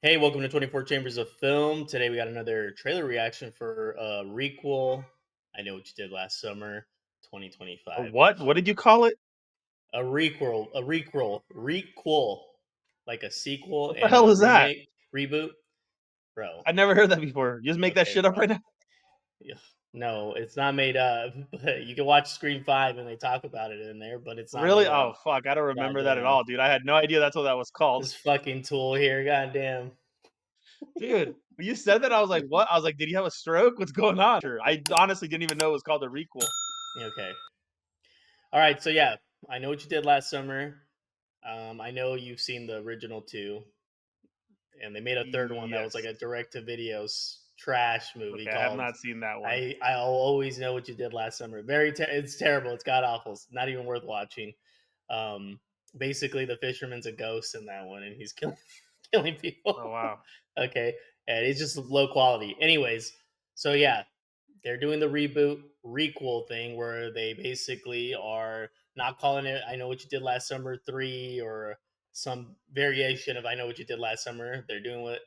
Hey, welcome to 24 Chambers of Film. Today we got another trailer reaction for requel. I know what you did last summer, A 2025. what? What did you call it? A requel, like a sequel What the and hell a is that? remake, reboot, bro. I never heard that before. Just make that Okay, shit up bro. right now. Yeah. No, it's not made up. But you can watch Screen Five and they talk about it in there, but it's not Really? made up. Oh fuck, I don't remember that at Goddamn, all, dude. I had no idea that's what that was called. this fucking tool here. Goddamn. Dude, when you said that, I was like, what? I was like, did he have a stroke? What's going on? Sure. I honestly didn't even know it was called a requel. Okay. All right. So yeah, I know what you did last summer. I know you've seen the original two, and they made a third one that was like Yes. a direct to videos trash movie Okay, I have called not seen that one. I'll always know what you did last summer. It's terrible. It's god awful. It's not even worth watching. Um, Basically, the fisherman's a ghost in that one, and he's killing killing Oh people. wow. Okay, and it's just low quality. Anyways, so yeah, they're doing the reboot requel thing where they basically are not calling it I know what you did last summer 3 or some variation of I know what you did last summer. They're doing what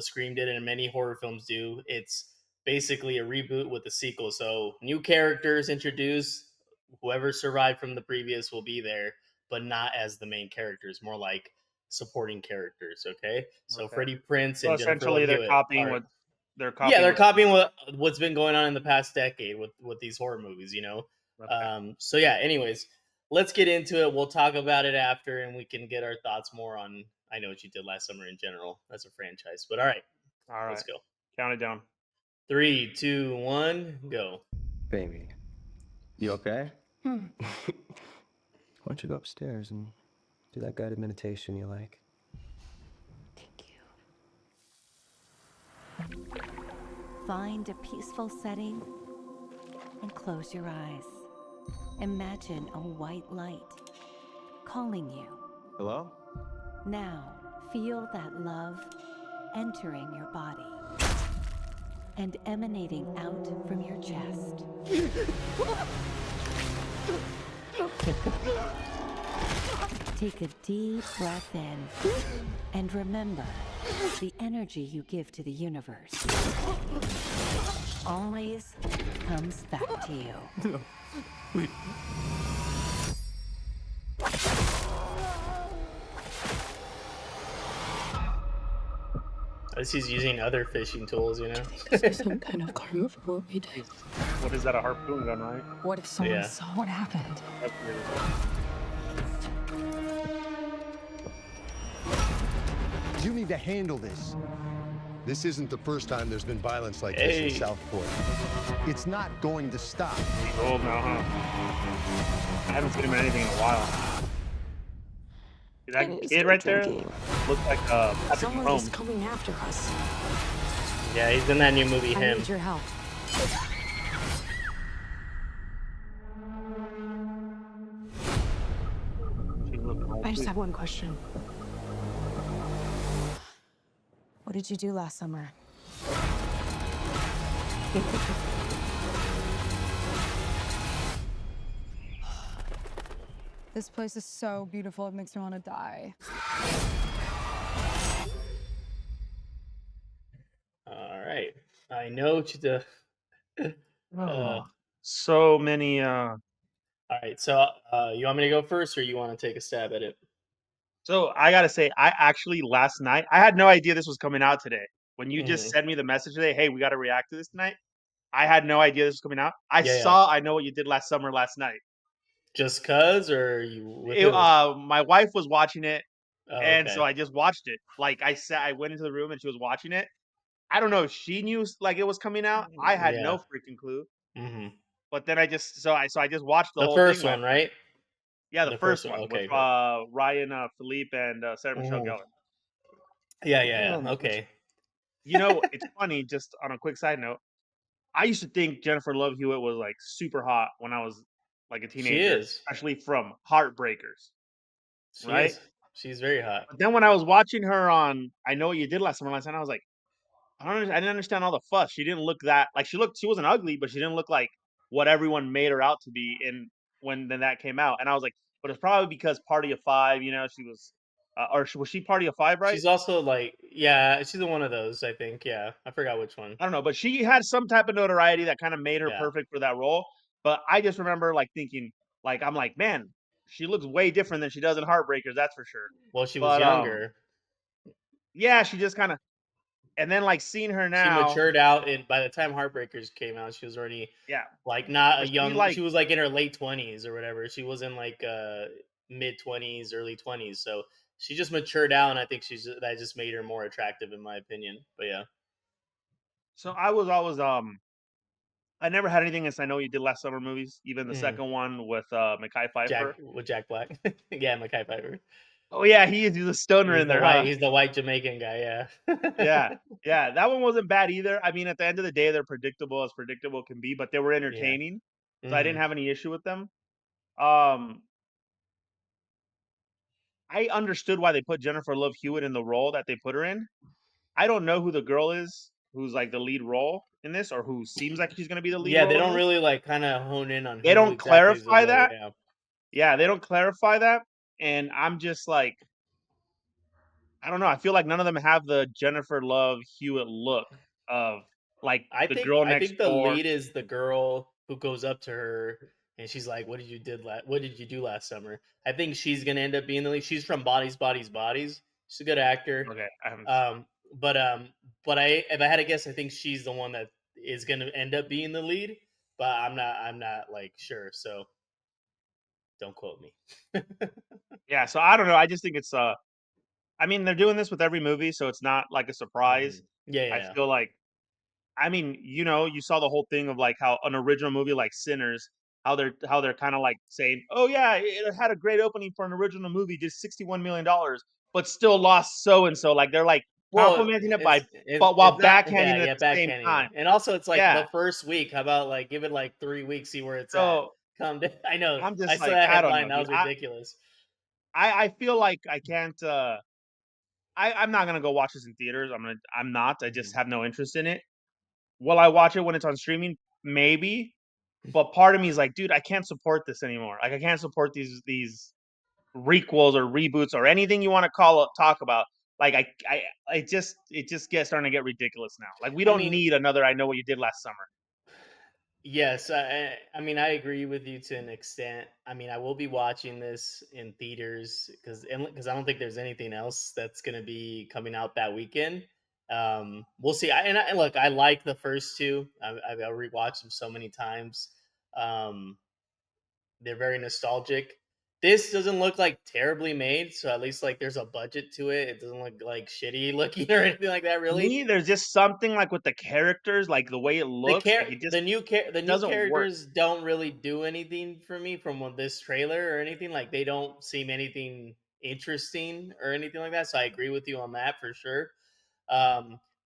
Scream did and many horror films do. It's basically a reboot with a sequel. So new characters introduced. Whoever survived from the previous will be there, but not as the main characters, more like supporting characters. Okay, so Okay. Freddie Prince So and Jennifer Love essentially they're Hewitt copying are what they're yeah, copying they're what Scream copying did. what's been going on in the past decade with these horror movies, you know. Okay. So yeah. Anyways, let's get into it. We'll talk about it after, and we can get our thoughts more on I know what you did last summer in general as a franchise. But all right, All let's right. go. Count it down. 3, 2, 1, go. Baby, you okay? Why don't you go upstairs and do that guided meditation you like? Thank you. Find a peaceful setting and close your eyes. Imagine a white light calling you. Hello? Now, feel that love entering your body and emanating out from your chest. Take a deep breath in and remember the energy you give to the universe always comes back to you. At least he's using other fishing tools, you know. Is there some kind of karma for what we did? Jeez. What is that? A harpoon gun, right? What if someone Yeah. saw what happened? That's weird. You need to handle this. This isn't the first time there's been violence like this Hey. in Southport. It's not going to stop. He's old now, huh? I haven't seen him in anything in a while. See that And it's kid right there drinking. looks like Patrick Someone is Mahomes. coming after us. Yeah, he's in that new movie. I Him. need your help. She's looking old I just too. have one question. What did you do last summer? This place is so beautiful, it makes me want to die. All right. I know what you did. Oh, so many. All right. So you want me to go first, or you want to take a stab at it? So I gotta say, I actually last night I had no idea this was coming out today. When you just Hmm. sent me the message today, hey, we got to react to this tonight. I had no idea this was coming out. I Yeah, yeah. saw I know what you did last summer last night. Just cause, or you with who? My wife was watching it, Oh, and so okay. I just watched it. Like I went into the room and she was watching it. I don't know if she knew like it was coming out. I had no Yeah. freaking clue. Hmm. But then I just watched the The whole thing first last one, night. right? Yeah, the The first first one. one with Okay. Good. Ryan Philippe and Sarah Michelle Mhm. Gellar. Yeah, Oh yeah, yeah. my gosh. Okay. You know, it's funny. Just on a quick side note, I used to think Jennifer Love Hewitt was like super hot when I was like a She teenager, is. especially from Heartbreakers, She right? is. She's very hot. But then when I was watching her on I Know What You Did Last Summer last night, I was like, I didn't understand all the fuss. She didn't look that like she wasn't ugly, but she didn't look like what everyone made her out to be in when then that came out. And I was like, but it's probably because Party of Five, you know, she was was she Party of Five, right? She's also like Yeah, she's in one of those, I think. Yeah, I forgot which one. I don't know, but she had some type of notoriety that kind of made her Yeah. perfect for that role. But I just remember like thinking, like I'm like, man, she looks way different than she does in Heartbreakers, that's for sure. Well, she was But younger. yeah, she just kind of, and then like seeing her She now, matured out, and by the time Heartbreakers came out, she was already yeah, like not a but she young. like She was like in her late 20s or whatever. She was in like mid 20s, early 20s. So she just matured out, and I think that just made her more attractive, in my opinion. But yeah, so I was always I never had anything against I Know You Did Last Summer movies, even the Mhm. second one with Mekhi Phifer. Jack Black. Yeah, Mekhi Phifer. Oh yeah, he's a stoner in there, huh? He's the white Jamaican guy. Yeah, Yeah. yeah, that one wasn't bad either. I mean, at the end of the day, they're predictable as predictable can be, but they were Yeah. entertaining, so I didn't Hmm. have any issue with them. Um, I understood why they put Jennifer Love Hewitt in the role that they put her in. I don't know who the girl is who's like the lead role in this, or who seems like she's gonna be the lead Yeah, they role in don't this. really like kind of hone in on They who don't exactly is the clarify role. that. Yeah. Yeah, they don't clarify that, and I'm just like, I don't know. I feel like none of them have the Jennifer Love Hewitt look of like I the think girl I next think the door. lead is the girl who goes up to her and she's like, What did you do last summer?" I think she's gonna end up being the lead. She's from Bodies, Bodies, Bodies. She's a good actor. Okay, I haven't. Um, but if I had to guess, I think she's the one that is gonna end up being the lead. But I'm not like sure. So don't quote me. Yeah, so I don't know. I just think it's I mean, they're doing this with every movie, so it's not like a surprise. Mhm. Yeah, I yeah, feel like I mean, you saw the whole thing of like how an original movie like Sinners, how they're kind of like saying, "Oh yeah, it had a great opening for an original movie, just $61 million, but still lost so and so." Like they're like well, complimenting it by, but while it's not backhanding yeah, it at yeah, the same backhanding time. it. And also it's like Yeah. the first week. How about like give it like 3 weeks, see where it's at. So Come I know. I'm I just saw like, that I don't know, headline. That dude. was ridiculous. I feel like I can't. I'm not gonna go watch this in theaters. I'm not. I just Mhm. have no interest in it. Will I watch it when it's on streaming? Maybe. But part of me is like, dude, I can't support this anymore. Like I can't support these requels or reboots or anything you want to call it, talk about. Like it just gets starting to get ridiculous now. Like we I don't mean, need another I Know What You Did Last Summer. yes, I mean I agree with you to an extent. I mean I will be watching this in theaters because I don't think there's anything else that's going to be coming out that weekend. We'll see. And look, I like the first two. I've rewatched them so many times. Um, they're very nostalgic. This doesn't look like terribly made, so at least like there's a budget to it. It doesn't look like shitty looking or anything like that. To Really, me, there's just something like with the characters, like the way it looks, like it just the new doesn't work. characters don't really do anything for me from this trailer or anything. Like they don't seem anything interesting or anything like that. So I agree with you on that for sure.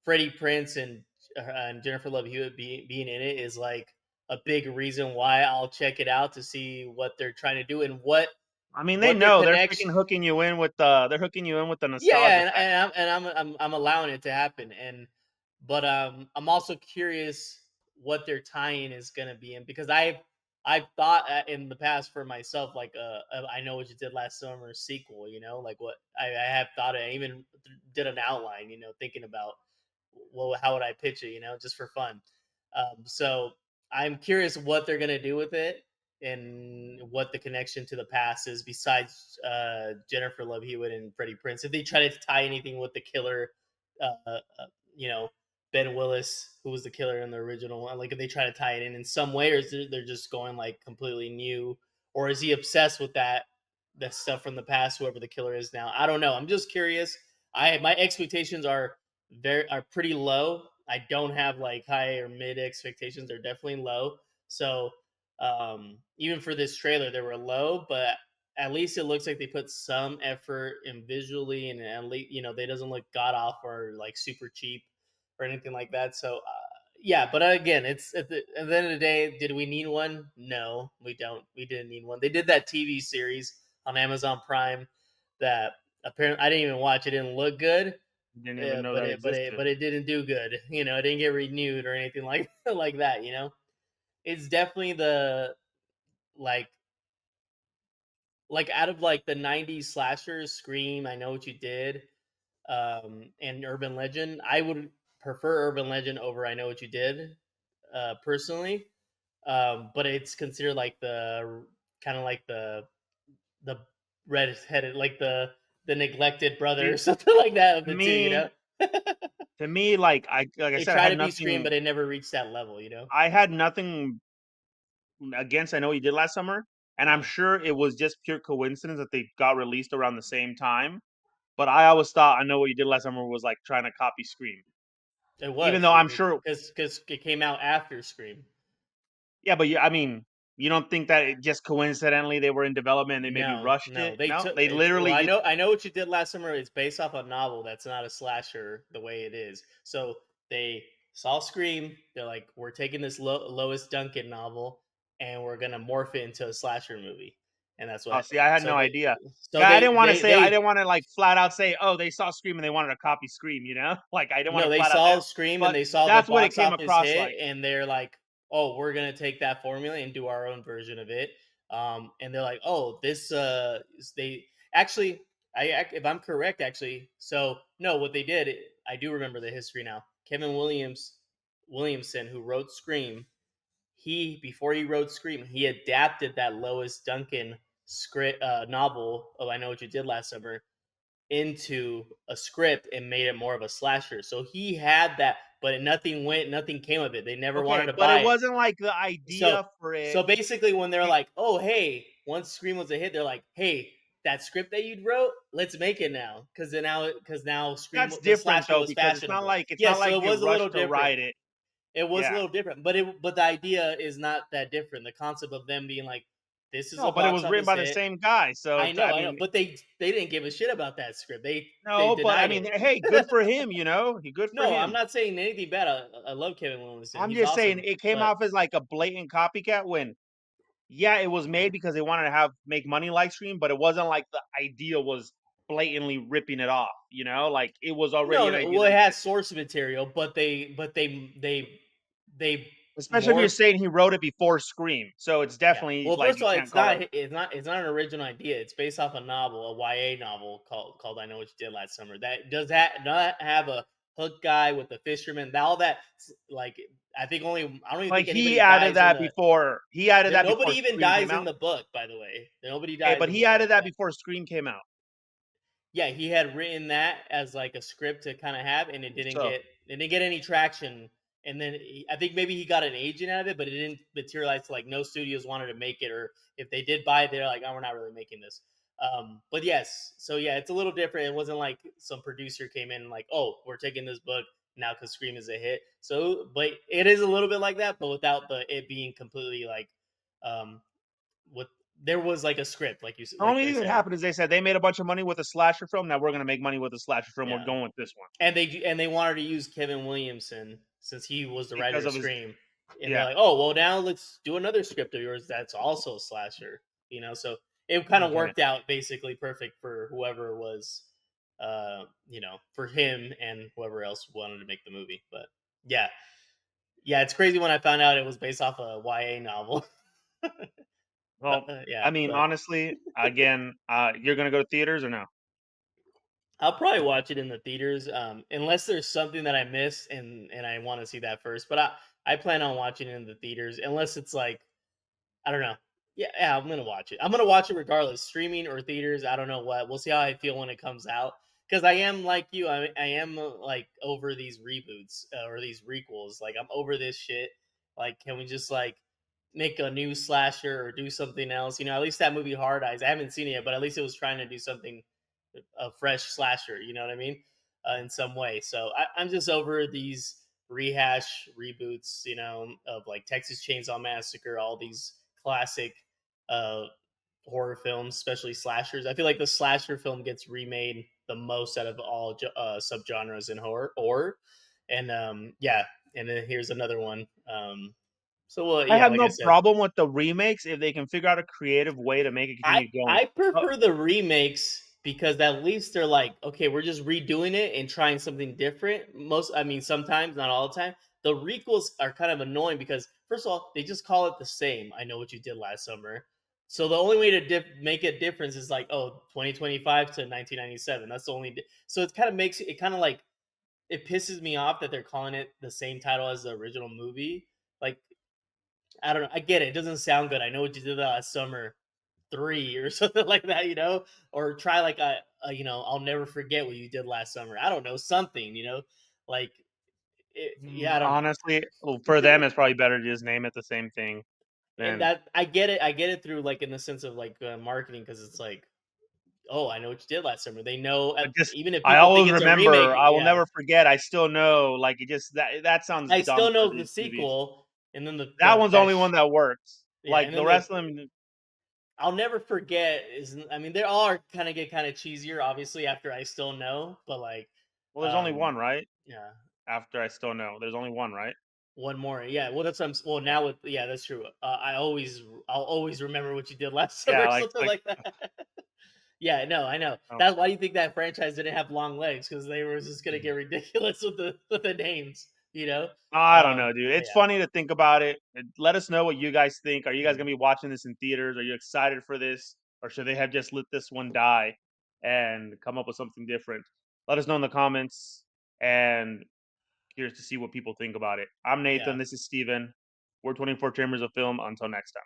Freddie Prince and Jennifer Love Hewitt being in it is like a big reason why I'll check it out to see what they're trying to do and I mean, they what their know they're connection. freaking hooking you in with the Yeah, nostalgia yeah, factor. I'm allowing it to happen, but I'm also curious what their tie-in is going to be in because I've thought in the past for myself like I Know What You Did Last Summer sequel, like what I have thought I even did an outline, thinking about how would I pitch it, just for fun. So I'm curious what they're gonna do with it and what the connection to the past is besides Jennifer Love Hewitt and Freddie Prince. If they try to tie anything with the killer, you know, Ben Willis, who was the killer in the original one, like if they try to tie it in some way, or is they're just going like completely new, or is he obsessed with that stuff from the past, whoever the killer is now? I don't know. I'm just curious. My expectations are pretty low. I don't have like high or mid expectations. They're definitely low. So even for this trailer, they were low, but at least it looks like they put some effort in visually, and at least they doesn't look god off or like super cheap or anything like that. So yeah, but again, it's at the end of the day, did we need one? No, we don't. We didn't need one. They did that TV series on Amazon Prime that apparently I didn't even watch. It didn't look good. Didn't even Yeah, know but that it but it existed. but it didn't do good. It didn't get renewed or anything like like that. It's definitely the like out of like the '90s slashers, Scream, I Know What You Did. and Urban Legend. I would prefer Urban Legend over I Know What You Did, personally. But it's considered like the kind of like the red-headed, like the neglected brother or See, something like that of to the two. You know, me, to me, like I they said, I try had to be Scream, but nothing. it never reached that level. You know. I had nothing against I Know What You Did Last Summer, and I'm Uh, sure it was just pure coincidence that they got released around the same time. But I always thought I Know What You Did Last Summer was like trying to copy Scream, it even though was I'm sure. because it came out after Scream. Yeah, but I mean, you don't think that it just coincidentally they were in development and they maybe No, rushed no, it? they No, took they it's. Well, literally. I know what you did last summer. It's based off a novel that's not a slasher the way it is. So they saw Scream. They're like, we're taking this Lois Duncan novel and we're gonna morph it into a slasher movie, and that's Oh, what. see, I had So no they, idea. so Yeah, I they, didn't want to they, say. I they. didn't want to like flat out say, oh, they saw Scream and they wanted to copy Scream. Like I didn't want No, to they flat out say, saw it, Scream and but they saw the that's what it box came office across hit, like. and they're like, "Oh, we're gonna take that formula and do our own version of it." And they're like, "Oh, this they actually, if I'm correct, actually, so no, what they did, I do remember the history now. Kevin Williamson, who wrote Scream, he before he wrote Scream, he adapted that Lois Duncan script novel of I Know What You Did Last Summer into a script and made it more of a slasher. So he had that, but nothing came of it. They never wanted Okay, to but it buy it. wasn't like the So idea for it. so basically when they're Be- like, "Oh, hey, once Scream was a hit, they're like, "Hey, that script that you wrote, let's make it now." Cuz now Scream That's the different slasher though was because fashionable. it's not Yes, so like it they was a little rushed to different. write it. It was a Yeah. little different, but the idea is not that different. The concept of them being like, "This is a No, but it box was written office by the hit." same guy. So I I know, mean, but they didn't give a shit about that script. They no, but I denied mean, it. hey, good for him. He good for No, I'm him. not saying anything bad. I love Kevin Williamson. I'm He's just saying awesome. it came But off as like a blatant copycat when yeah, it was made because they wanted to make money like Scream, but it wasn't like the idea was blatantly ripping it off, Like it was already no, an no. idea Well, that it has existed. source material, but they Especially if you're morphed. saying he wrote it before Scream. So it's Yeah. definitely Well, like first you of all, can't call it it's not an original idea. It's based off a novel, a YA novel called I Know What You Did Last Summer. That does that not have a hook guy with the fisherman. All that like I think only I don't even like think anybody dies in the. he added that Nobody before even Scream came dies in out. the book, by the way. Nobody Okay, dies but in he the book. added that Yeah. before Scream came out. Yeah, he had written that as like a script to kind of have, and So it didn't get any traction. And then I think maybe he got an agent out of it, but it didn't materialize. To, like no studios wanted to make it, or if they did buy it, they're like, "Oh, we're not really making this." But yes, so yeah, it's a little different. It wasn't like some producer came in and like, "Oh, we're taking this book now because Scream is a hit." So, but it is a little bit like that, but without it being completely like, um, with there was like a script, the like only they thing that said, happened is they said they made a bunch of money with a slasher film. Now we're gonna make money with a slasher film. We're yeah. going with this one And they wanted to use Kevin Williamson since he was the writer because of of his Scream, and they're yeah. like, "Oh, well, now let's do another script of yours that's also a slasher." So it kind of Okay. worked out basically perfect for whoever was, for him and whoever else wanted to make the movie. But yeah, yeah, it's crazy when I found out it was based off a YA novel. Well, I Yeah, mean, but honestly, again, you're gonna go to theaters or no? I'll probably watch it in the theaters, unless there's something that I missed and I want to see that first. But I plan on watching it in the theaters, unless it's like I don't know. Yeah, I'm gonna watch it. I'm gonna watch it regardless, streaming or theaters. I don't know what. We'll see how I feel when it comes out. Because I am like you. I am like over these reboots or these requels. Like I'm over this shit. Like, can we just like make a new slasher or do something else? At least that movie Hard Eyes. I haven't seen it yet, but at least it was trying to do something a fresh slasher. You know what I mean? In some way. So I'm just over these rehash reboots. Of like Texas Chainsaw Massacre, all these classic uh, horror films, especially slashers. I feel like the slasher film gets remade the most out of all subgenres in horror. And yeah, and then here's another one. So well, I yeah, have like I no said, problem with the remakes if they can figure out a creative way to make it I continue going. I Oh, prefer the remakes because at least they're like, okay, we're just redoing it and trying something different. I mean, sometimes, not all the time. The requels are kind of annoying because first of all, they just call it the same. I Know What You Did Last Summer. So the only way to make a difference is like, oh, 2025 to 1997. That's the only. So it kind of makes it kind of like it pisses me off that they're calling it the same title as the original movie. Like, I don't know. I get it. It doesn't sound good. I know what you did last summer, 3 or something like that, or try like I'll never forget what you did last summer. I don't know, something, like yeah, I don't know. Honestly, for them, it's probably better to just name it the same thing. And Than that I get it through like in the sense of like marketing because it's like, oh, I know what you did last summer. They know, but just even if I people think always it's a remake. remember. I will Yeah, never forget. I still know. Like it just that sounds I dumb still for know the these movies. sequel, and then That the one's the only best. one that works. Yeah, Like and the then rest of them. I'll never forget is, I mean, they all kind of get kind of cheesier, obviously, after I still know, but like, Well, there's only one, um, right? yeah, After I still know, there's only one, right? one more, yeah. Well, that's what well Yeah. now with yeah, that's true. I'll always remember what you did last summer, Yeah, or like something like like that. Yeah, no, I know. oh. That's why do you think that franchise didn't have long legs because they were just gonna get ridiculous with the names, you know. I don't know, dude. It's Yeah, funny to think about it. Let us know what you guys think. Are you guys gonna be watching this in theaters? Are you excited for this, or should they have just let this one die and come up with something different? Let us know in the comments, and curious to see what people think about it. I'm yeah. Nathan. This is Steven. We're 24 Chambers of Film. Until next time.